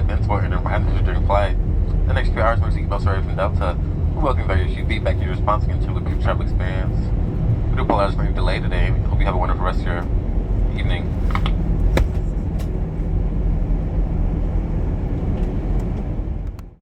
events or in passengers during flight. The next few hours, we're seatbelts are from Delta. We welcome various feedback and your response into a good travel experience. We do apologize for any delay today. Hope you have a wonderful rest of your evening.